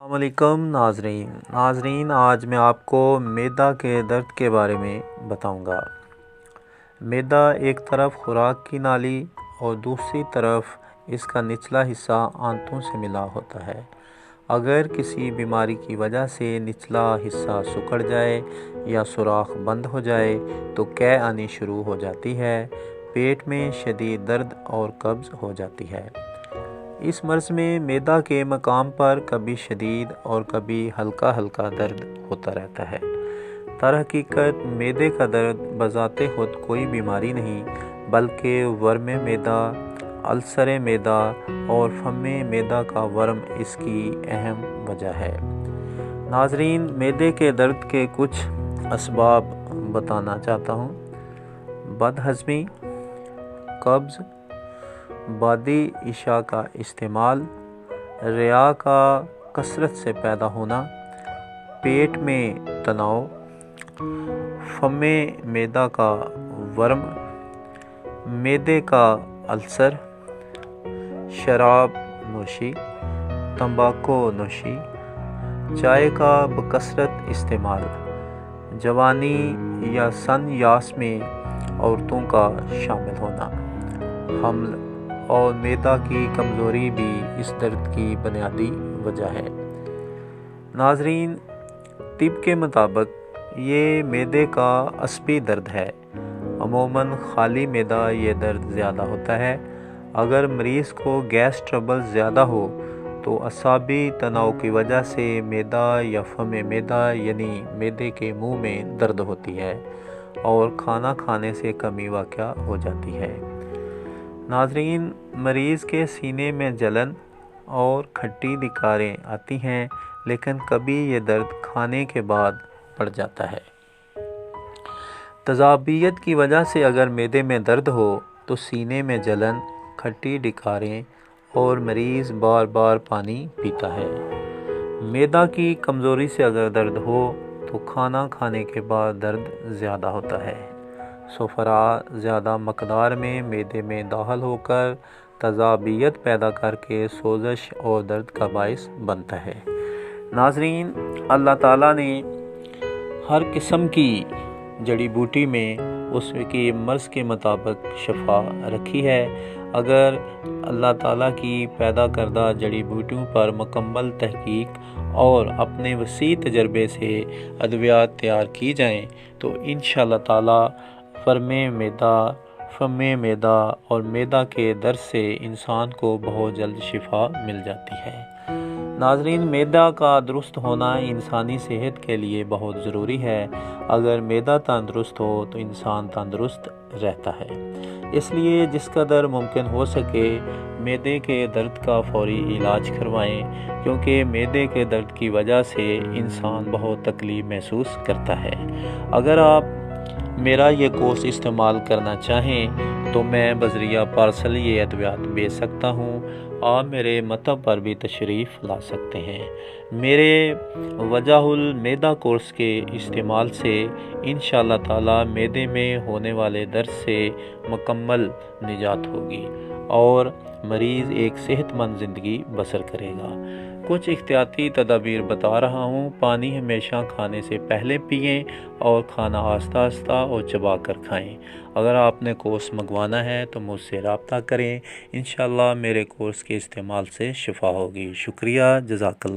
السلام علیکم ناظرین آج میں آپ کو معدہ کے درد کے بارے میں بتاؤں گا۔ معدہ ایک طرف خوراک کی نالی اور دوسری طرف اس کا نچلا حصہ آنتوں سے ملا ہوتا ہے۔ اگر کسی بیماری کی وجہ سے نچلا حصہ سکڑ جائے یا سوراخ بند ہو جائے تو قے آنی شروع ہو جاتی ہے، پیٹ میں شدید درد اور قبض ہو جاتی ہے۔ اس مرض میں معدہ کے مقام پر کبھی شدید اور کبھی ہلکا درد ہوتا رہتا ہے۔ در حقیقت معدے کا درد بذات خود کوئی بیماری نہیں بلکہ ورم معدہ، السر معدہ اور فم معدہ کا ورم اس کی اہم وجہ ہے۔ ناظرین، معدے کے درد کے کچھ اسباب بتانا چاہتا ہوں۔ بد ہضمی، قبض، بادی اشیاء کا استعمال، ریا کا کثرت سے پیدا ہونا، پیٹ میں تناؤ، فم معدہ کا ورم، معدے کا السر، شراب نوشی، تمباکو نوشی، چائے کا بکثرت استعمال، جوانی یا سن یاس میں عورتوں کا شامل ہونا، حمل اور معدہ کی کمزوری بھی اس درد کی بنیادی وجہ ہے۔ ناظرین، طب کے مطابق یہ معدے کا عصبی درد ہے۔ عموماً خالی معدہ یہ درد زیادہ ہوتا ہے۔ اگر مریض کو گیس ٹربل زیادہ ہو تو اعصابی تناؤ کی وجہ سے معدہ یا فم معدہ یعنی معدے کے منہ میں درد ہوتی ہے اور کھانا کھانے سے کمی واقع ہو جاتی ہے۔ ناظرین، مریض کے سینے میں جلن اور کھٹی ڈکاریں آتی ہیں لیکن کبھی یہ درد کھانے کے بعد بڑھ جاتا ہے۔ تذابیت کی وجہ سے اگر معدے میں درد ہو تو سینے میں جلن، کھٹی ڈکاریں اور مریض بار بار پانی پیتا ہے۔ معدہ کی کمزوری سے اگر درد ہو تو کھانا کھانے کے بعد درد زیادہ ہوتا ہے۔ صفرا زیادہ مقدار میں معدے میں داخل ہو کر تذابیت پیدا کر کے سوزش اور درد کا باعث بنتا ہے۔ ناظرین، اللہ تعالیٰ نے ہر قسم کی جڑی بوٹی میں اس کی مرض کے مطابق شفا رکھی ہے۔ اگر اللہ تعالیٰ کی پیدا کردہ جڑی بوٹیوں پر مکمل تحقیق اور اپنے وسیع تجربے سے ادویات تیار کی جائیں تو انشاءاللہ تعالیٰ ورم معدہ، فم معدہ اور معدہ کے درد سے انسان کو بہت جلد شفا مل جاتی ہے۔ ناظرین، معدہ کا درست ہونا انسانی صحت کے لیے بہت ضروری ہے۔ اگر معدہ تندرست ہو تو انسان تندرست رہتا ہے۔ اس لیے جس قدر ممکن ہو سکے معدے کے درد کا فوری علاج کروائیں، کیونکہ معدے کے درد کی وجہ سے انسان بہت تکلیف محسوس کرتا ہے۔ اگر آپ میرا یہ کورس استعمال کرنا چاہیں تو میں بذریعہ پارسل یہ ادویات بھیج سکتا ہوں۔ آپ میرے مکتب پر بھی تشریف لا سکتے ہیں۔ میرے وجہ المعدہ کورس کے استعمال سے انشاءاللہ تعالی معدے میں ہونے والے درد سے مکمل نجات ہوگی اور مریض ایک صحت مند زندگی بسر کرے گا۔ کچھ احتیاطی تدابیر بتا رہا ہوں۔ پانی ہمیشہ کھانے سے پہلے پئیں اور کھانا آہستہ آہستہ اور چبا کر کھائیں۔ اگر آپ نے کورس منگوانا ہے تو مجھ سے رابطہ کریں۔ انشاءاللہ میرے کورس کے استعمال سے شفا ہوگی۔ شکریہ، جزاک اللہ۔